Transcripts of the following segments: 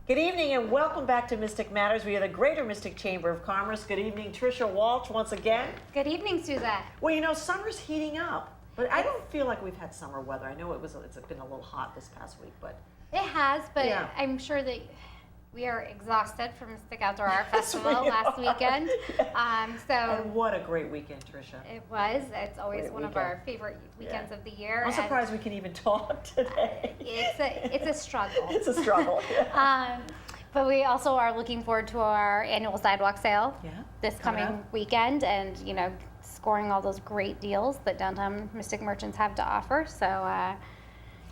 Good evening and welcome back to Mystic Matters. We are the Greater Mystic Chamber of Commerce. Good evening, Tricia Walsh, once again. Good evening, Suzette. Well, you know, summer's heating up, but I don't feel like we've had summer weather. I know it's been a little hot this past week, but... It has, but Yeah. I'm sure that we are exhausted from Mystic Outdoor Art Festival last weekend. And what a great weekend, Tricia. It was. It's always Great one of weekend. our favorite weekends of the year. I'm surprised we can even talk today. It's a struggle. It's a struggle. But we also are looking forward to our annual sidewalk sale this coming coming up. weekend, and scoring all those great deals that downtown Mystic merchants have to offer. So.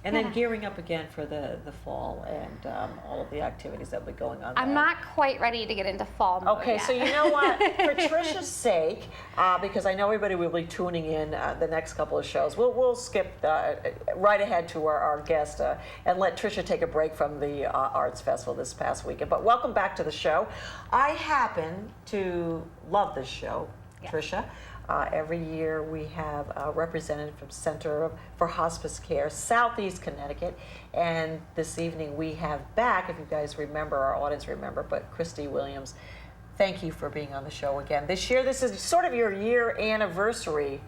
And then gearing up again for the fall and all of the activities that will be going on I'm there. not quite ready to get into fall mode Okay, yet. so you know what? For Tricia's sake, because I know everybody will be tuning in the next couple of shows, we'll skip right ahead to our guest and let Tricia take a break from the Arts Festival this past weekend. But welcome back to the show. I happen to love this show, Tricia. Every year we have a representative from Center for Hospice Care, Southeast Connecticut, and this evening we have back, if you guys remember, our audience remember, but Christy Williams. Thank you for being on the show again. This year, this is sort of your year anniversary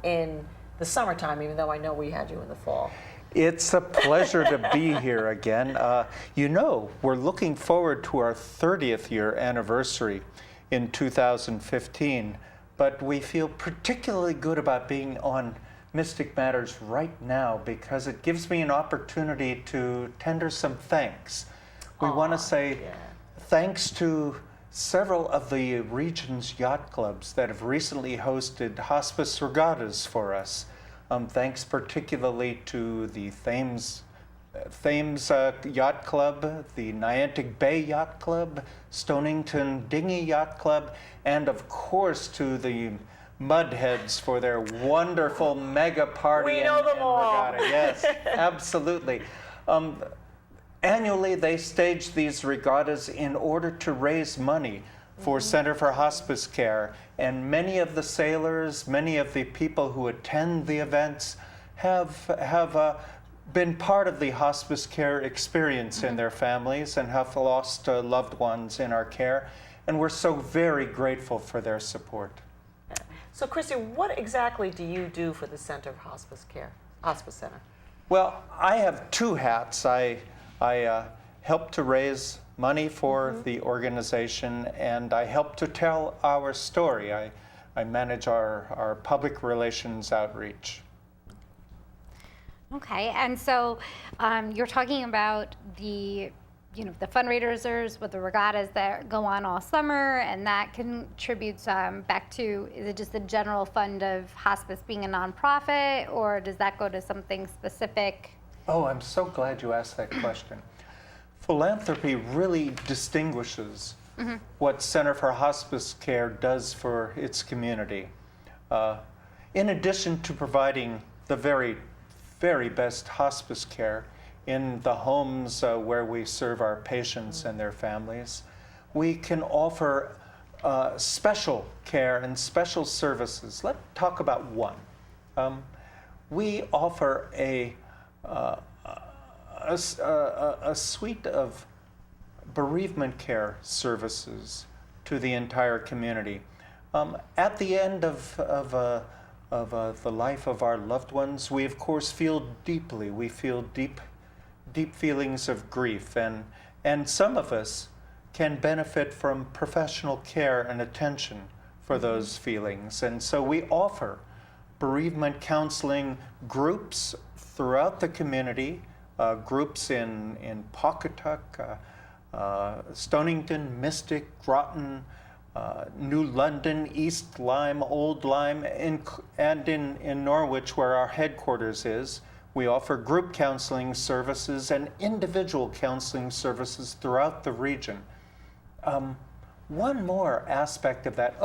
in the summertime, even though I know we had you in the fall. It's a pleasure to be here again. We're looking forward to our 30th year anniversary in 2015. But we feel particularly good about being on Mystic Matters right now because it gives me an opportunity to tender some thanks. We want to say thanks to several of the region's yacht clubs that have recently hosted hospice regattas for us. Thanks particularly to the Thames Yacht Club, the Niantic Bay Yacht Club, Stonington Dinghy Yacht Club, and of course to the Mudheads for their wonderful mega party We know them all. regatta. Yes, absolutely. Annually, they stage these regattas in order to raise money for Center for Hospice Care, and many of the sailors, many of the people who attend the events have been part of the hospice care experience in their families and have lost loved ones in our care, and we're so very grateful for their support. So, Christy, what exactly do you do for the Center for Hospice Care, Hospice Center? Well, I have two hats. I help to raise money for the organization, and I help to tell our story. I manage our public relations outreach. Okay, and so you're talking about the fundraisers with the regattas that go on all summer, and that contributes back to, is it just the general fund of hospice being a nonprofit, or does that go to something specific? Oh, I'm so glad you asked that question. Philanthropy really distinguishes what Center for Hospice Care does for its community. In addition to providing the very best hospice care in the homes where we serve our patients and their families, we can offer special care and special services. Let's talk about one. We offer a suite of bereavement care services to the entire community. At the end of the life of our loved ones, we of course feel deeply. We feel deep feelings of grief, and some of us can benefit from professional care and attention for those feelings. And so we offer bereavement counseling groups throughout the community, groups in Pawcatuck, Stonington, Mystic, Groton, New London, East Lyme, Old Lyme, and in Norwich, where our headquarters is. We offer group counseling services and individual counseling services throughout the region. One more aspect of that,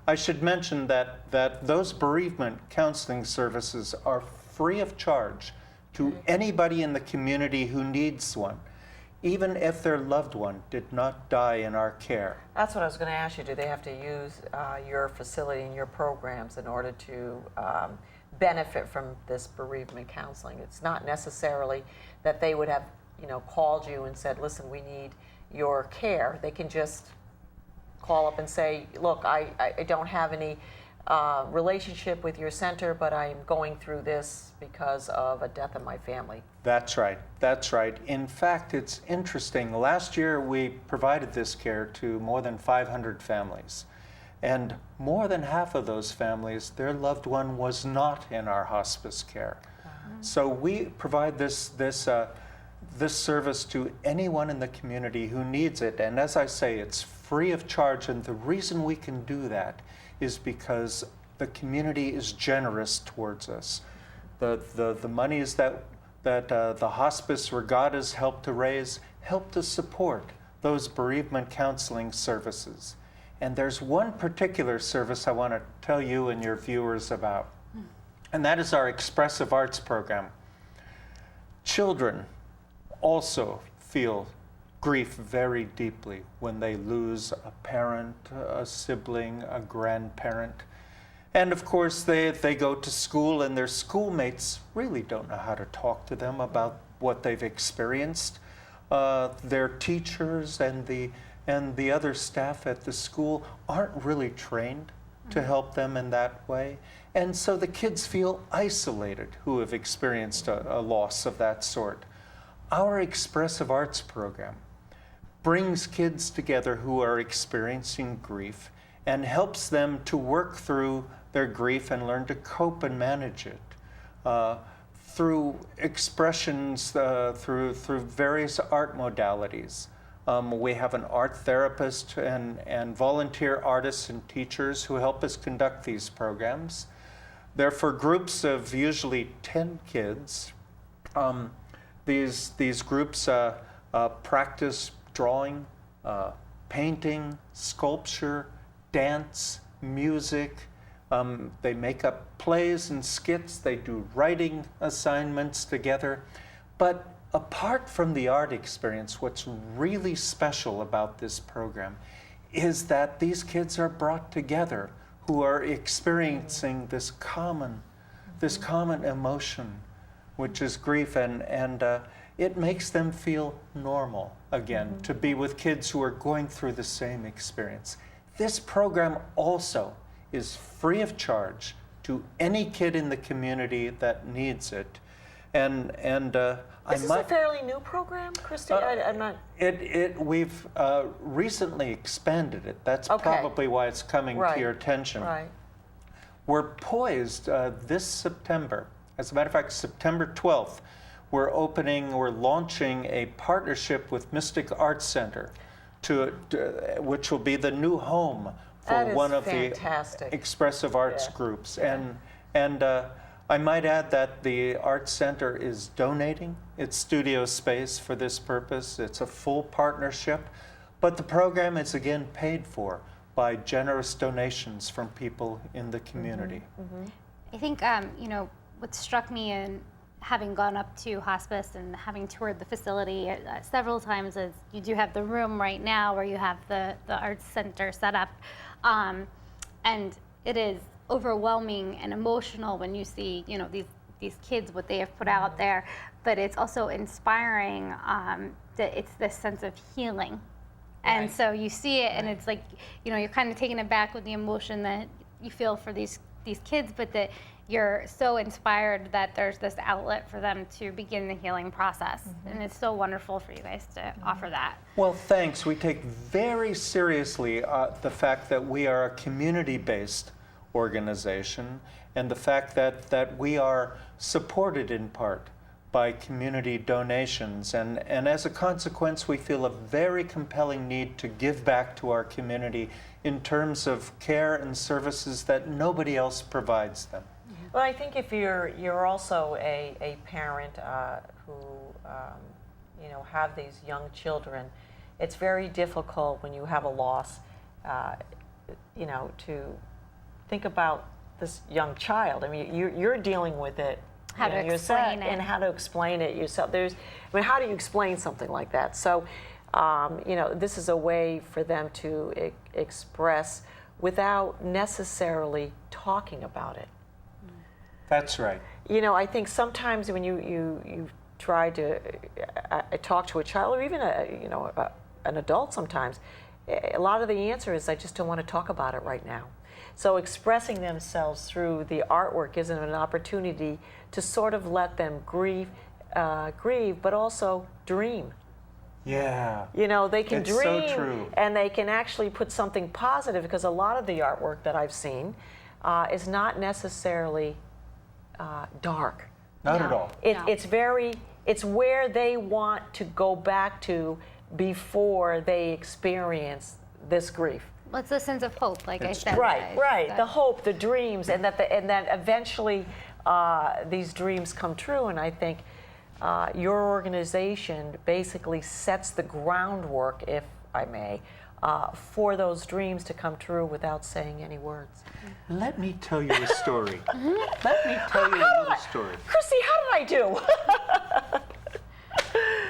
I should mention that those bereavement counseling services are free of charge to anybody in the community who needs one, even if their loved one did not die in our care. That's what I was going to ask you. Do they have to use your facility and your programs in order to benefit from this bereavement counseling? It's not necessarily that they would have called you and said, listen, we need your care, they can just call up and say, look, I don't have any relationship with your center, but I'm going through this because of a death in my family. That's right. That's right. In fact, it's interesting. Last year, we provided this care to more than 500 families. And more than half of those families, their loved one was not in our hospice care. So we provide this service to anyone in the community who needs it. And as I say, it's free of charge. And the reason we can do that is because the community is generous towards us. The monies that the hospice regattas help to raise help to support those bereavement counseling services. And there's one particular service I want to tell you and your viewers about, and that is our expressive arts program. Children also feel grief very deeply when they lose a parent, a sibling, a grandparent. And of course, they go to school, and their schoolmates really don't know how to talk to them about what they've experienced. Their teachers and the other staff at the school aren't really trained to help them in that way. And so the kids feel isolated who have experienced a loss of that sort. Our expressive arts program brings kids together who are experiencing grief and helps them to work through their grief and learn to cope and manage it through expressions, through various art modalities. We have an art therapist and volunteer artists and teachers who help us conduct these programs. They're for groups of usually 10 kids. These groups practice drawing, painting, sculpture, dance, music. They make up plays and skits. They do writing assignments together. But apart from the art experience, what's really special about this program is that these kids are brought together who are experiencing this common emotion, which is grief, and it makes them feel normal again to be with kids who are going through the same experience. This program also is free of charge to any kid in the community that needs it. And This is a fairly new program, Christy? I'm not... We've recently expanded it. That's Okay. probably why it's coming Right. to your attention. Right. We're poised this September. As a matter of fact, September 12th, we're launching a partnership with Mystic Arts Center, which will be the new home for That is one of fantastic. the expressive arts Yeah. groups. Yeah. And I might add that the Arts Center is donating its studio space for this purpose. It's a full partnership, but the program is again paid for by generous donations from people in the community. I think, what struck me in having gone up to hospice and having toured the facility several times is you do have the room right now where you have the arts center set up. And it is overwhelming and emotional when you see, these kids, what they have put out there, but it's also inspiring that it's this sense of healing. And Right. so you see it and it's like, you're kind of taken aback with the emotion that you feel for these kids, but that you're so inspired that there's this outlet for them to begin the healing process. And it's so wonderful for you guys to offer that. Well, thanks. We take very seriously the fact that we are a community-based organization and the fact that we are supported in part by community donations. And as a consequence, we feel a very compelling need to give back to our community in terms of care and services that nobody else provides them. Well, I think if you're also a parent who have these young children, it's very difficult when you have a loss, to think about this young child. I mean, you're dealing with it. How to yourself, explain it. and how to explain it yourself. How do you explain something like that? So, this is a way for them to express without necessarily talking about it. That's right. I think sometimes when you try to talk to a child or even an adult sometimes, a lot of the answer is I just don't want to talk about it right now. So expressing themselves through the artwork gives them an opportunity to sort of let them grieve, but also dream. Yeah. You know, they can It's dream, so true. and they can actually put something positive, because a lot of the artwork that I've seen is not necessarily dark. Not at all. It's where they want to go back to before they experience this grief. What's the sense of hope, like I said? Right. The hope, the dreams, and that eventually these dreams come true. And I think your organization basically sets the groundwork, if I may, for those dreams to come true without saying any words. Let me tell you a story. Let me tell you a little story. Christy, how did I do?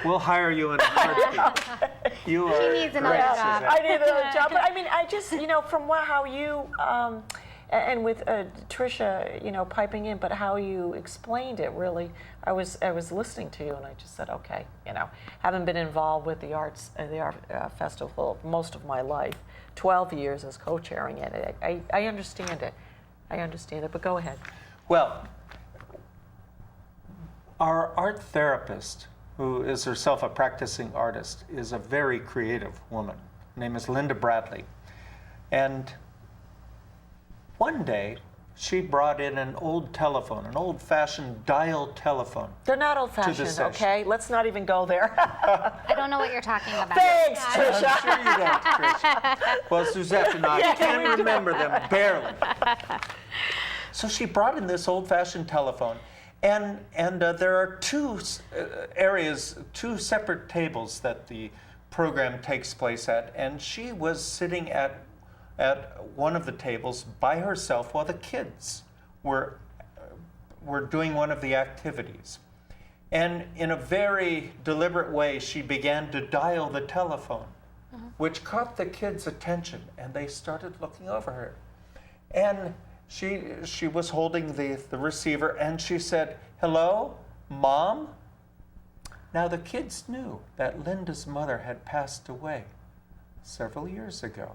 We'll hire you in a heartbeat. You are She needs another great, job. Suzanne. I need another job. But I mean, I just, from how you, and with Tricia, piping in, but how you explained it, really, I was listening to you, and I just said, okay, having been involved with the arts, the art festival most of my life, 12 years as co-chairing it, I understand it. I understand it, but go ahead. Well, our art therapist, who is herself a practicing artist, is a very creative woman. Her name is Linda Bradley. And one day, she brought in an old telephone, an old-fashioned dial telephone. They're not old-fashioned, session. okay? Let's not even go there. I don't know what you're talking about. Thanks, Tricia. I'm sure you don't, Tricia. Well, Suzette and I can remember them barely. So she brought in this old-fashioned telephone, and there are two separate tables that the program takes place at, and she was sitting at one of the tables by herself while the kids were doing one of the activities. And in a very deliberate way, she began to dial the telephone, which caught the kids' attention, and they started looking over her. And she was holding the receiver, and she said, "Hello, Mom?" Now the kids knew that Linda's mother had passed away several years ago.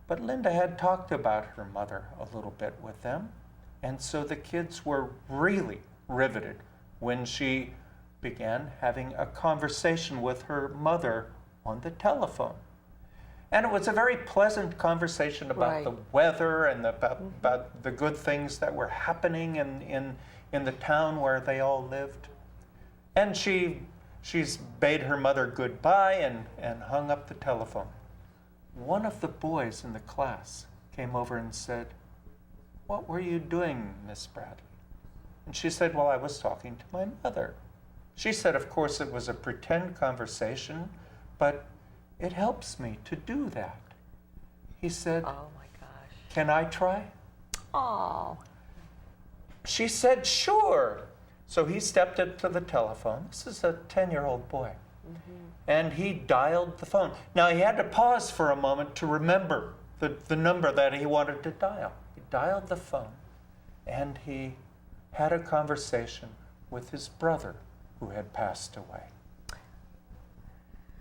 But Linda had talked about her mother a little bit with them, and so the kids were really riveted when she began having a conversation with her mother on the telephone. And it was a very pleasant conversation about the weather and about the good things that were happening in the town where they all lived. And she's bade her mother goodbye and hung up the telephone. One of the boys in the class came over and said, "What were you doing, Miss Bradley?" And she said, "Well, I was talking to my mother." She said, "Of course, it was a pretend conversation, but it helps me to do that." He said, Oh my gosh. "Can I try?" Oh. She said, "Sure." So he stepped up to the telephone. This is a 10-year-old boy. And he dialed the phone. Now, he had to pause for a moment to remember the number that he wanted to dial. He dialed the phone, and he had a conversation with his brother who had passed away.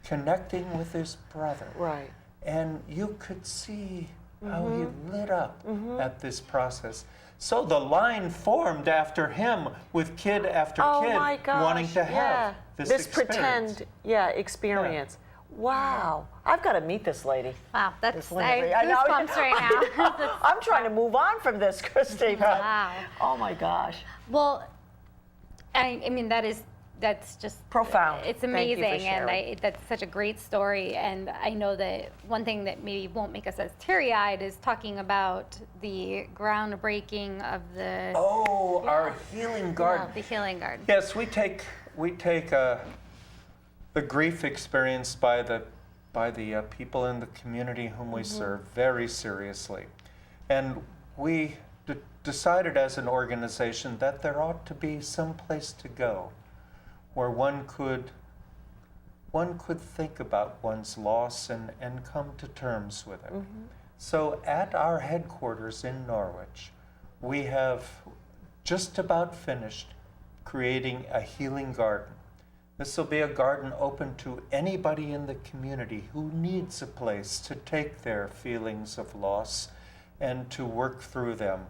Connecting with his brother. Right. And you could see how he lit up at this process. So the line formed after him with kid after kid my gosh, wanting to have this experience. pretend experience. Wow. I've got to meet this lady. Wow, that's Linda. I I know. goosebumps right now. I'm trying to move on from this, Christy. but- Wow. Oh my gosh. Well, I mean that's just Profound. It's Thank you for amazing, and sharing. that's such a great story. And I know that one thing that maybe won't make us as teary-eyed is talking about the groundbreaking of the Our healing garden. the healing garden. Yes, we take the grief experienced by the people in the community whom we serve very seriously, and we decided as an organization that there ought to be some place to go where one could think about one's loss and come to terms with it. So at our headquarters in Norwich, we have just about finished creating a healing garden. This will be a garden open to anybody in the community who needs a place to take their feelings of loss and to work through them.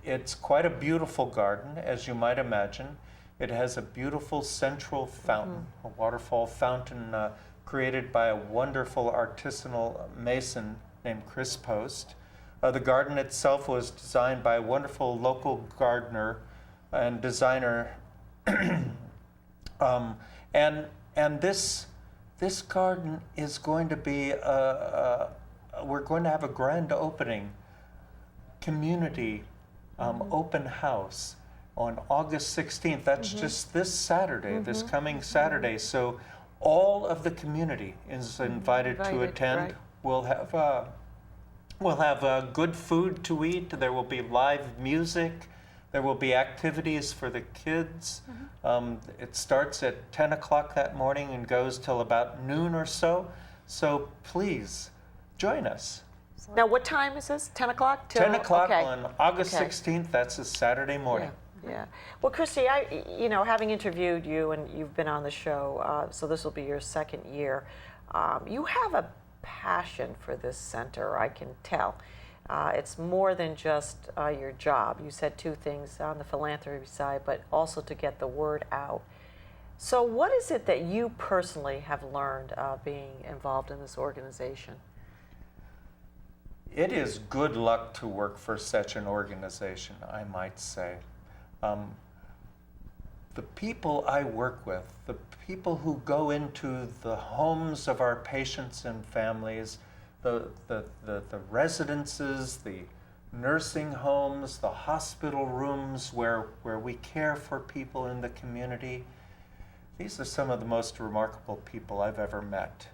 It's quite a beautiful garden, as you might imagine. It has a beautiful central fountain, a waterfall fountain created by a wonderful artisanal mason named Chris Post. The garden itself was designed by a wonderful local gardener and designer. And this garden is going to be we're going to have a grand opening community open house on August 16th. That's just this Saturday, this coming Saturday. So all of the community is invited to attend. Right. We'll have good food to eat. There will be live music. There will be activities for the kids. It starts at 10 o'clock that morning and goes till about noon or so. So please join us. Now, what time is this? 10 o'clock? 10 o'clock Okay. on August Okay. 16th. That's a Saturday morning. Yeah. Well, Christy, having interviewed you and you've been on the show, so this will be your second year. You have a passion for this center, I can tell. It's more than just your job. You said two things on the philanthropy side, but also to get the word out. So what is it that you personally have learned being involved in this organization? It is good luck to work for such an organization, I might say. The people I work with, the people who go into the homes of our patients and families, the residences, the nursing homes, the hospital rooms where we care for people in the community, these are some of the most remarkable people I've ever met.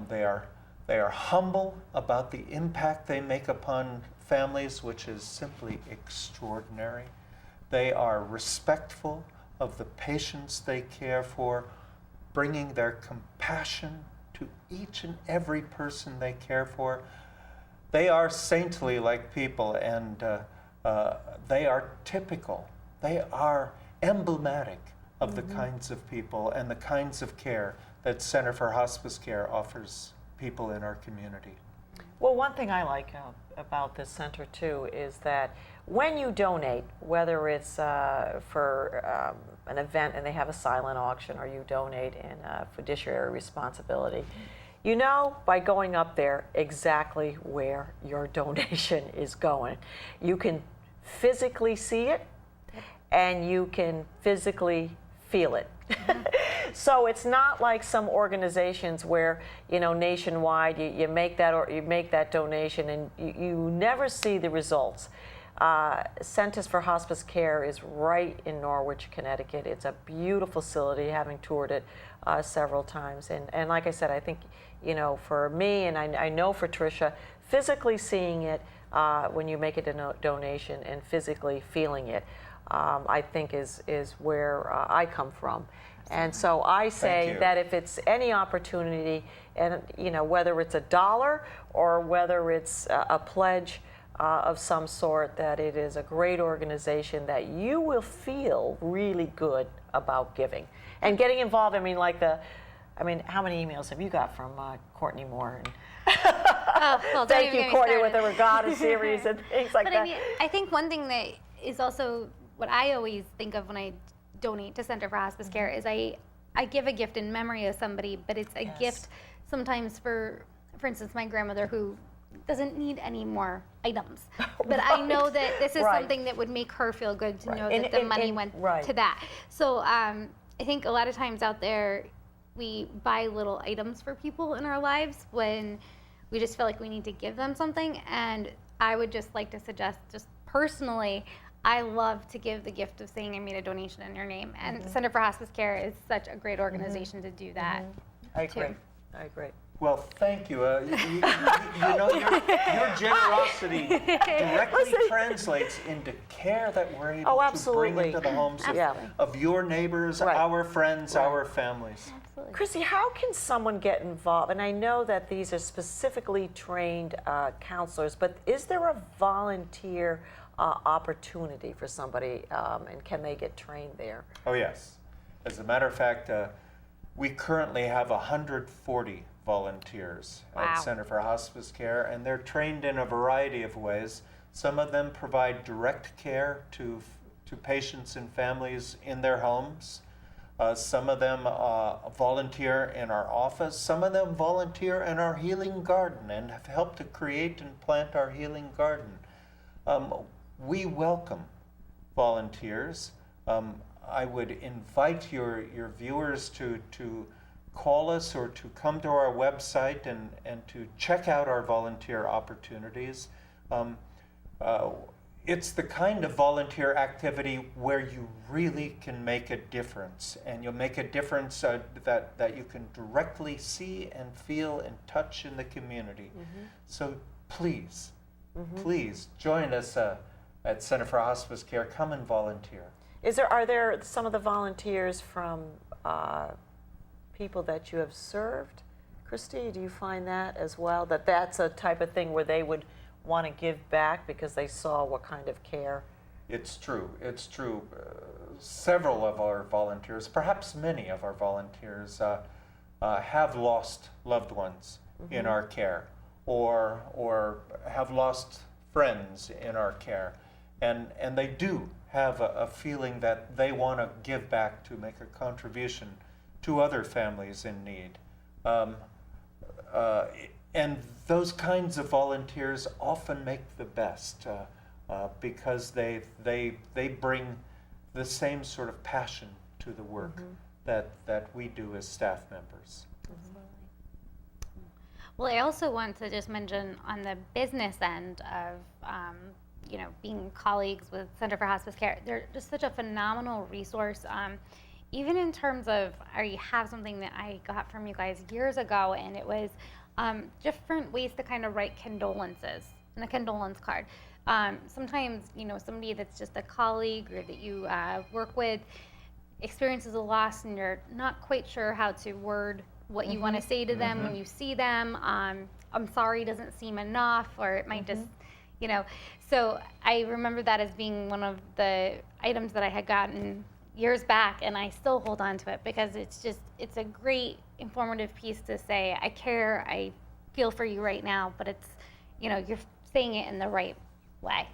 They are humble about the impact they make upon families, which is simply extraordinary. They are respectful of the patients they care for, bringing their compassion to each and every person they care for. They are saintly like people, and they are typical. They are emblematic of the kinds of people and the kinds of care that Center for Hospice Care offers people in our community. Well, one thing I like about this center too is that when you donate, whether it's for an event and they have a silent auction, or you donate in fiduciary responsibility, you know by going up there exactly where your donation is going. You can physically see it, and you can physically feel it. So it's not like some organizations where, nationwide you make that donation and you never see the results. Centers for Hospice Care is right in Norwich, Connecticut. It's a beautiful facility, having toured it several times. And like I said, I think, for me, and I know for Tricia, physically seeing it when you make a donation and physically feeling it, I think is where I come from. And so I say that if it's any opportunity, and whether it's $1 or whether it's a pledge of some sort, that it is a great organization that you will feel really good about giving and getting involved. How many emails have you got from Courtney Moore? And thank you, Courtney, with the Regatta series and things like that. I think one thing that is also what I always think of when I donate to Center for Hospice Care is I give a gift in memory of somebody, but it's a gift sometimes for instance, my grandmother who doesn't need any more items. But I know that this is something that would make her feel good to know that the money went to that. So I think a lot of times out there, we buy little items for people in our lives when we just feel like we need to give them something. And I would just like to suggest, just personally, I love to give the gift of saying I made a donation in your name. And Center for Hospice Care is such a great organization to do that. I agree. Well, thank you. Your generosity directly translates into care that we're able to bring into the homes of your neighbors, our friends, our families. Absolutely. Chrissy, how can someone get involved? And I know that these are specifically trained counselors, but is there a volunteer opportunity for somebody, and can they get trained there? Oh, yes. As a matter of fact, we currently have 140 volunteers Wow. at Center for Hospice Care, and they're trained in a variety of ways. Some of them provide direct care to patients and families in their homes. Some of them volunteer in our office. Some of them volunteer in our healing garden and have helped to create and plant our healing garden. We welcome volunteers. I would invite your viewers to call us or to come to our website and to check out our volunteer opportunities. It's the kind of volunteer activity where you really can make a difference, and you'll make a difference that you can directly see and feel and touch in the community. So please, please join us at Center for Hospice Care. Come and volunteer. Are there some of the volunteers from people that you have served? Christy, do you find that as well, that's a type of thing where they would want to give back because they saw what kind of care? It's true. It's true. Several of our volunteers, perhaps many of our volunteers, have lost loved ones in our care, or have lost friends in our care, and they do have a feeling that they want to give back to make a contribution to other families in need. And those kinds of volunteers often make the best because they bring the same sort of passion to the work that we do as staff members. Well, I also want to just mention on the business end of, being colleagues with Center for Hospice Care, they're just such a phenomenal resource. Even in terms of, I have something that I got from you guys years ago, and it was different ways to kind of write condolences in a condolence card. Sometimes, somebody that's just a colleague or that you work with experiences a loss, and you're not quite sure how to word what you want to say to them when you see them. I'm sorry doesn't seem enough, or it might just, So I remember that as being one of the items that I had gotten years back, and I still hold on to it because it's a great informative piece to say, I care, I feel for you right now, but it's, you're saying it in the right way.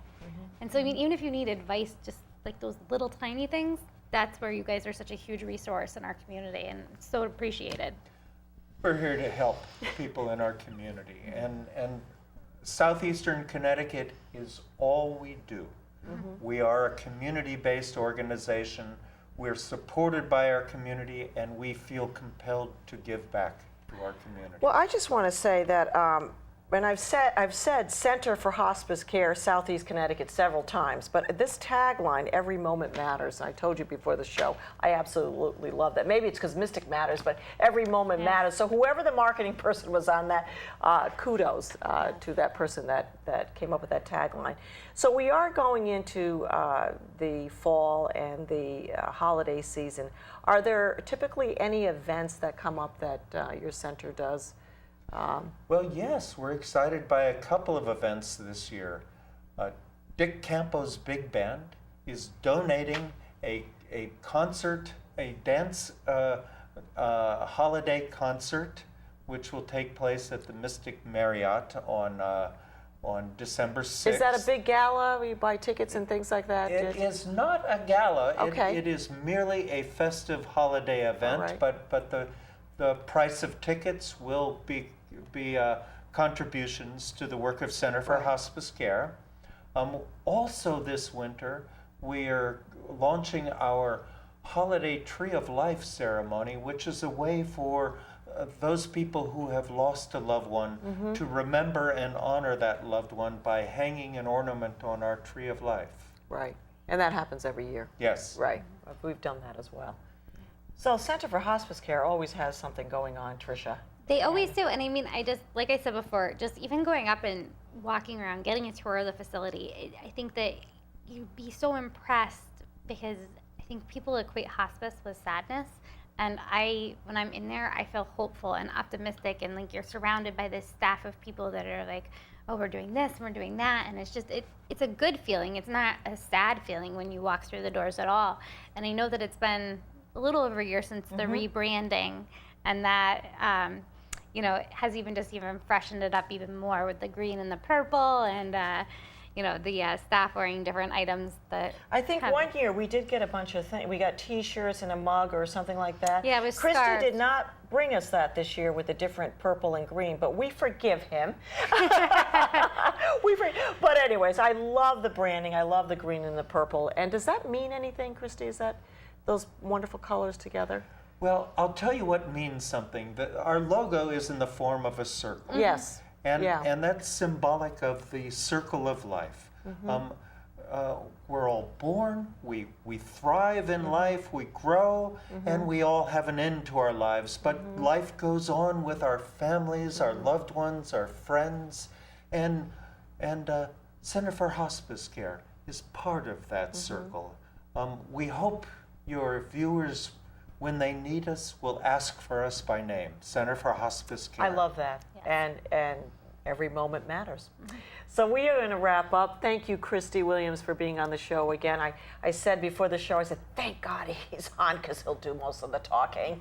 And so, even if you need advice, just like those little tiny things, that's where you guys are such a huge resource in our community, and it's so appreciated. We're here to help people in our community, and Southeastern Connecticut is all we do. We are a community-based organization. We're supported by our community, and we feel compelled to give back to our community. Well, I just want to say that, and I've said Center for Hospice Care, Southeast Connecticut several times, but this tagline, every moment matters, I told you before the show, I absolutely love that. Maybe it's because Mystic matters, but every moment matters. So whoever the marketing person was on that, kudos to that person that came up with that tagline. So we are going into the fall and the holiday season. Are there typically any events that come up that your center does? Well, yes, we're excited by a couple of events this year. Dick Campo's Big Band is donating a concert, a dance holiday concert, which will take place at the Mystic Marriott on December 6th. Is that a big gala where you buy tickets and things like that? It is not a gala. Okay. It is merely a festive holiday event, All right. but the price of tickets will be contributions to the work of Center for Hospice Care. Also this winter, we are launching our Holiday Tree of Life ceremony, which is a way for those people who have lost a loved one to remember and honor that loved one by hanging an ornament on our Tree of Life. Right, and that happens every year. Yes. Right, we've done that as well. So Center for Hospice Care always has something going on, Tricia. They always do, and I mean, like I said before, just even going up and walking around, getting a tour of the facility, I think that you'd be so impressed because I think people equate hospice with sadness, and when I'm in there, I feel hopeful and optimistic, and like you're surrounded by this staff of people that are like, oh, we're doing this, and we're doing that, and it's a good feeling. It's not a sad feeling when you walk through the doors at all, and I know that it's been a little over a year since the rebranding, and that has even freshened it up even more with the green and the purple, and the staff wearing different items that I think have- one year we did get a bunch of things. We got T-shirts and a mug or something like that. Yeah, it was Christy scarves. did not bring us that this year with the different purple and green, but we forgive him. But anyways, I love the branding. I love the green and the purple. And does that mean anything, Christy? Is that those wonderful colors together? Well, I'll tell you what means something. Our logo is in the form of a circle. Yes. And that's symbolic of the circle of life. We're all born, we thrive in life, we grow, and we all have an end to our lives. But life goes on with our families, our loved ones, our friends, and Center for Hospice Care is part of that circle. We hope your viewers, when they need us, will ask for us by name, Center for Hospice Care. I love that. And every moment matters. So we are going to wrap up. Thank you, Christy Williams, for being on the show again. I said before the show, I said, thank God he's on because he'll do most of the talking.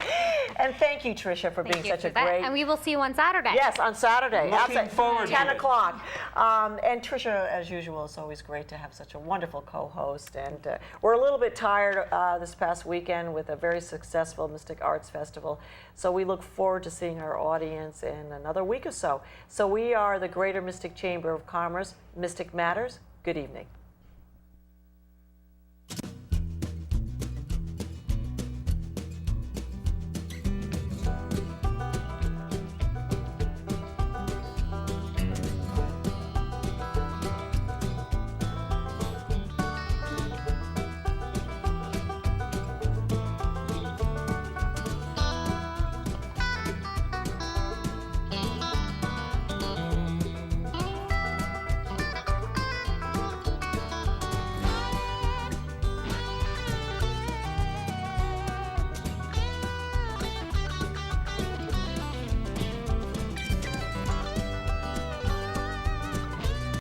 And thank you, Tricia, for being such a great... And we will see you on Saturday. Yes, on Saturday. Looking forward to 10 it. o'clock. And Tricia, as usual, it's always great to have such a wonderful co-host. And we're a little bit tired this past weekend with a very successful Mystic Arts Festival. So we look forward to seeing our audience in another week or so. So we are the Greater Mystic Chamber of Commerce. Mystic Matters. Good evening.